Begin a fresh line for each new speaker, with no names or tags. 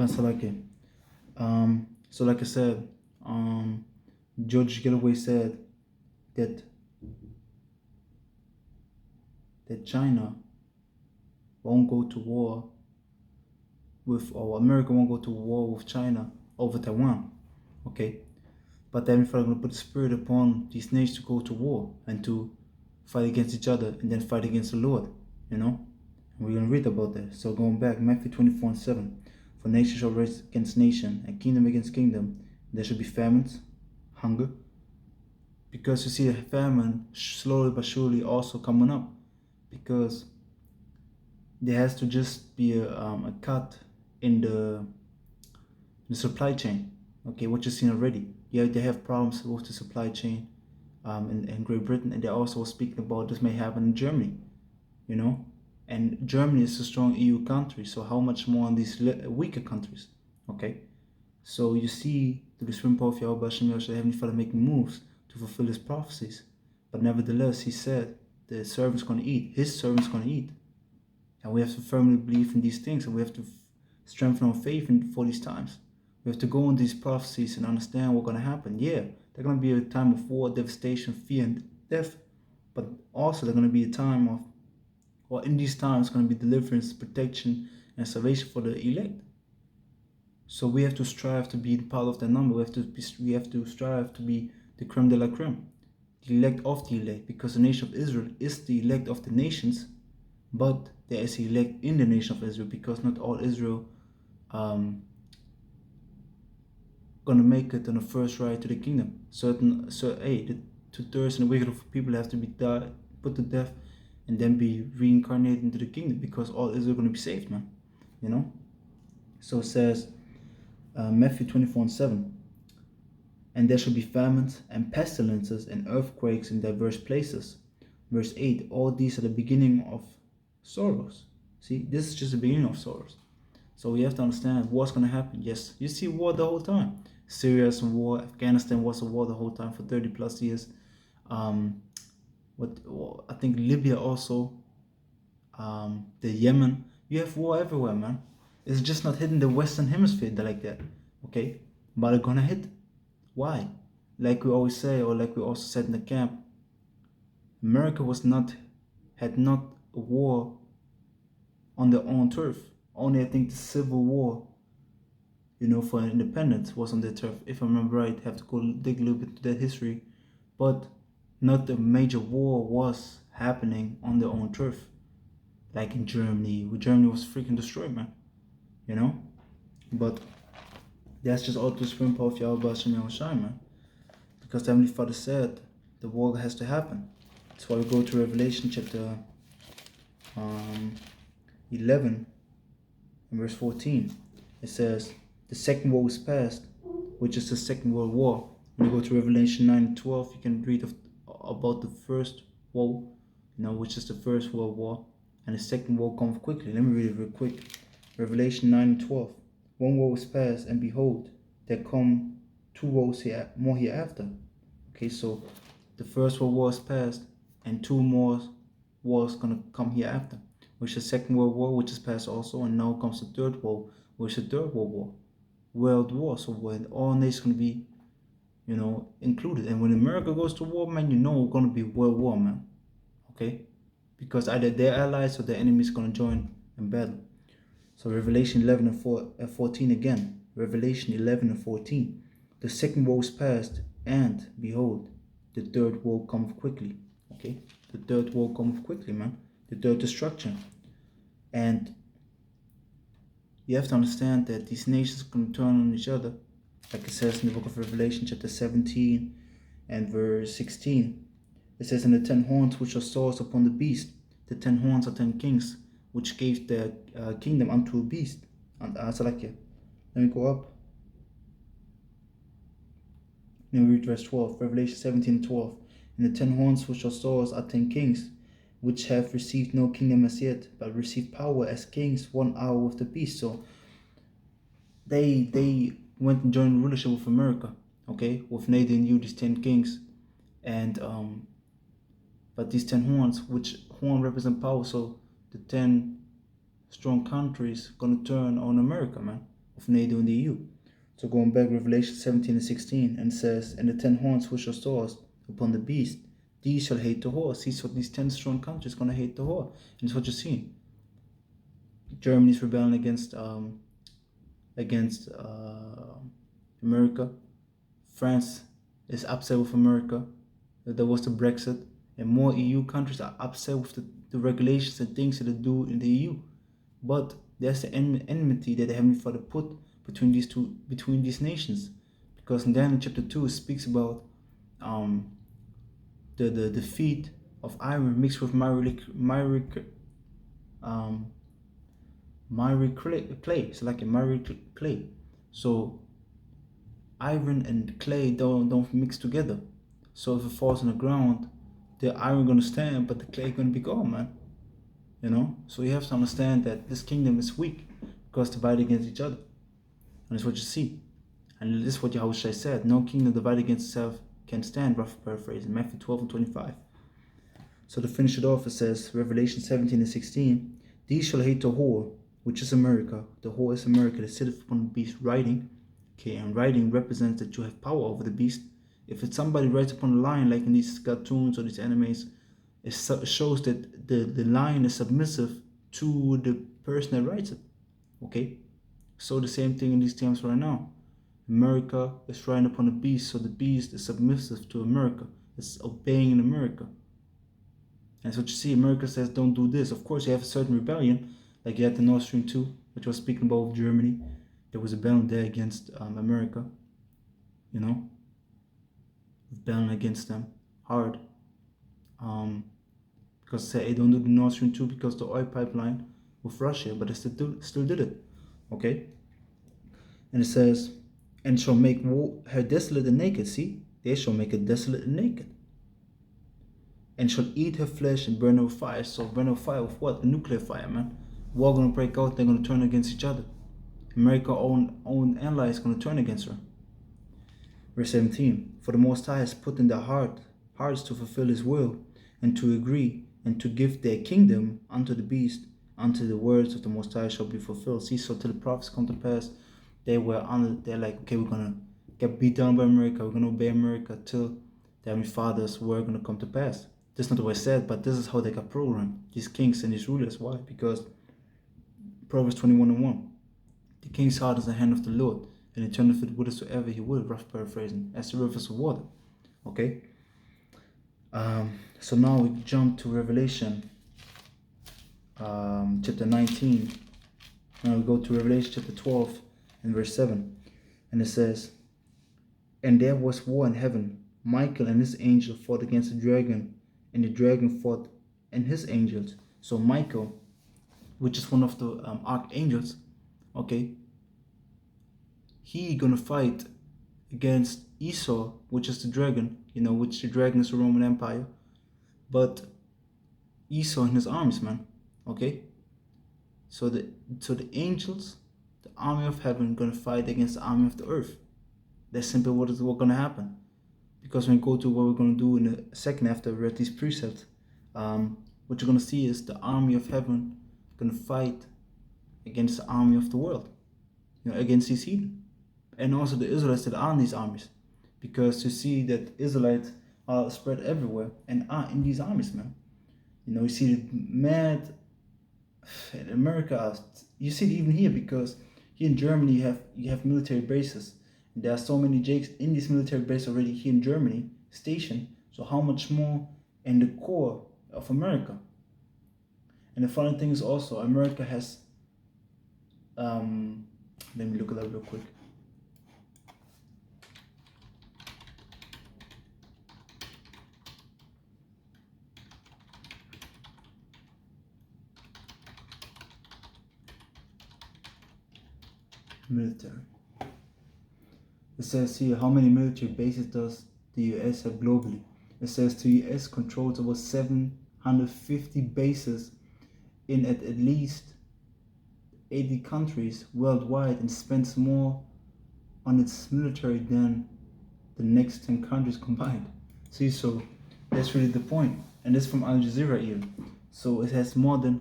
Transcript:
so like I said, George Galloway said that China won't go to war or America won't go to war with China over Taiwan. Okay, but then if I'm going to put the spirit upon these nations to go to war and to fight against each other and then fight against the Lord, you know. And we're going to read about that. So going back, Matthew 24:7, for nation shall rise against nation and kingdom against kingdom. There shall be famines, hunger, because you see a famine slowly but surely also coming up, because there has to just be a cut in the supply chain. Okay, what you've seen already. Yeah, they have problems with the supply chain in Great Britain, and they're also speaking about this may happen in Germany, you know. And Germany is a strong EU country, so how much more on these weaker countries? Okay, so you see, through the supreme power of Yahweh Hashem, the Heavenly Father making moves to fulfill his prophecies. But nevertheless, he said the servant's going to eat, his servant's going to eat. And we have to firmly believe in these things, and we have to strengthen our faith for these times. We have to go on these prophecies and understand what's going to happen. Yeah, there's going to be a time of war, devastation, fear, and death. But also, there's going to be a time of, or in these times, going to be deliverance, protection, and salvation for the elect. So we have to strive to be part of that number. We have to strive to be the creme de la creme, the elect of the elect, because the nation of Israel is the elect of the nations, but there is an elect in the nation of Israel, because not all Israel gonna make it on the first ride to the kingdom. The 2/3 and the wicked of people have to be put to death and then be reincarnated into the kingdom, because all Israel gonna be saved, man. You know. So it says Matthew 24:7, and there shall be famines and pestilences and earthquakes in diverse places. Verse 8, all these are the beginning of sorrows. See, this is just the beginning of sorrows. So we have to understand what's going to happen. Yes, you see war the whole time. Syria's in war, Afghanistan was a war the whole time for 30 plus years. I think Libya also, the Yemen, you have war everywhere, man. It's just not hitting the Western Hemisphere like that, okay? But it's gonna hit. Why? Like we always say, or like we also said in the camp, America had not a war on their own turf. Only I think the Civil War, for independence was on their turf. If I remember right, have to go dig a little bit into that history. But not a major war was happening on their own turf. Like in Germany, where Germany was freaking destroyed, man. But that's just all the supreme power of Yahweh Hashem Yahushai, man. Because the Heavenly Father said the war has to happen. That's why we go to Revelation chapter 11 and verse 14. It says, the second war was past, which is the Second World War. When you go to Revelation 9:12, you can read about the first war, which is the First World War, and the Second War comes quickly. Let me read it real quick. Revelation 9:12. One war was past, and behold, there come two wars more hereafter. Okay, so the First World War is past, and two more wars gonna come hereafter, which is the Second World War, which is past also, and now comes the Third War, which is the Third World War. So when all nations gonna be, included, and when America goes to war, man, it's gonna be World War, man. Okay, because either their allies or their enemies gonna join in battle. So Revelation 11 and 14 again. Revelation 11 and 14. The second war is past, and behold, the third war cometh quickly. Okay, the third war cometh quickly, man. The third destruction. And you have to understand that these nations can turn on each other, like it says in the book of Revelation, chapter 17 and verse 16. It says, in the 10 horns which are swords upon the beast, the 10 horns are 10 kings, which gave their kingdom unto a beast. And let me go up. Let me read verse 12, Revelation 17:12. And the 10 horns which are swords are 10 kings, which have received no kingdom as yet, but received power as kings 1 hour with the beast. So they went and joined rulership with America, okay, with Nathan and you, these 10 kings, and but these 10 horns, which horn represent power, so the 10 strong countries gonna turn on America, man. of NATO and the EU. So going back, Revelation 17 and 16, and it says, and the 10 horns which are stars upon the beast, these shall hate the whore. See, so these 10 strong countries going to hate the whore. And it's what you're seeing. Germany's rebelling against America. France is upset with America. There was the Brexit. And more EU countries are upset with the regulations and things that they do in the EU. But there's the enmity that the Heavenly Father put between these nations. Because in Daniel chapter 2 it speaks about the defeat of iron mixed with miry clay. It's like a miry clay. So iron and clay don't mix together. So if it falls on the ground, the iron gonna stand, but the clay gonna be gone, man. You know. So you have to understand that this kingdom is weak because divided against each other, and that's what you see. And this is what Yahushua said: "No kingdom divided against itself can stand." Rough paraphrase, Matthew 12 and 25. So to finish it off, it says, Revelation 17 and 16, "These shall hate the whore, which is America." The whore is America that sitteth upon the beast riding. Okay, and riding represents that you have power over the beast. If it's somebody rides upon a lion, like in these cartoons or these animes, it shows that the lion is submissive to the person that rides it. Okay, so the same thing in these times right now. America is riding upon a beast, so the beast is submissive to America. It's obeying in America. And that's what you see. America says, don't do this. Of course, you have a certain rebellion, like you had the Nord Stream 2, which was speaking about Germany. There was a rebellion there against America, you know, rebelling against them hard. Because they don't do the Nord Stream 2 because the oil pipeline with Russia, but they still did it. Okay? And it says, and shall make her desolate and naked. See? They shall make her desolate and naked. And shall eat her flesh and burn her with fire. So burn her with fire with what? A nuclear fire, man. War gonna break out, they're gonna turn against each other. America's own ally is gonna turn against her. Verse 17, for the Most High has put in their hearts to fulfill his will, and to agree, and to give their kingdom unto the beast, until the words of the Most High shall be fulfilled. See, so till the prophets come to pass, they're like, okay, we're gonna get beat down by America, we're gonna obey America till the Heavenly Father's word gonna come to pass. This is not the way it's said, but this is how they got programmed, these kings and these rulers. Why? Because Proverbs 21 and 1, the king's heart is the hand of the Lord, and he turneth it whithersoever he will, rough paraphrasing, as the rivers of water. Okay? So now we jump to Revelation chapter 19. Now we go to Revelation chapter 12 and verse 7. And it says, and there was war in heaven. Michael and his angel fought against the dragon, and the dragon fought and his angels. So Michael, which is one of the archangels, okay, he gonna fight against Esau, which is the dragon, you know, which the dragon is the Roman Empire. But Esau and his armies, man, okay? So the angels, the army of heaven, gonna fight against the army of the earth. That's simply what's gonna happen. Because when we go to what we're gonna do in a second after we read these precepts, what you're gonna see is the army of heaven gonna fight against the army of the world, you know, against these heathen, and also the Israelites that are in these armies, because you see that Israelites are spread everywhere and are in these armies, man. You know, you see the mad in America. You see it even here, because here in Germany you have military bases. And there are so many Jakes in these military bases already here in Germany stationed. So how much more in the core of America? And the funny thing is also America has. Let me look it up real quick. Military. It says here, how many military bases does the US have globally? It says the US controls over 750 bases in at least 80 countries worldwide, and spends more on its military than the next 10 countries combined. See, so that's really the point. And this from Al Jazeera even. So it has more than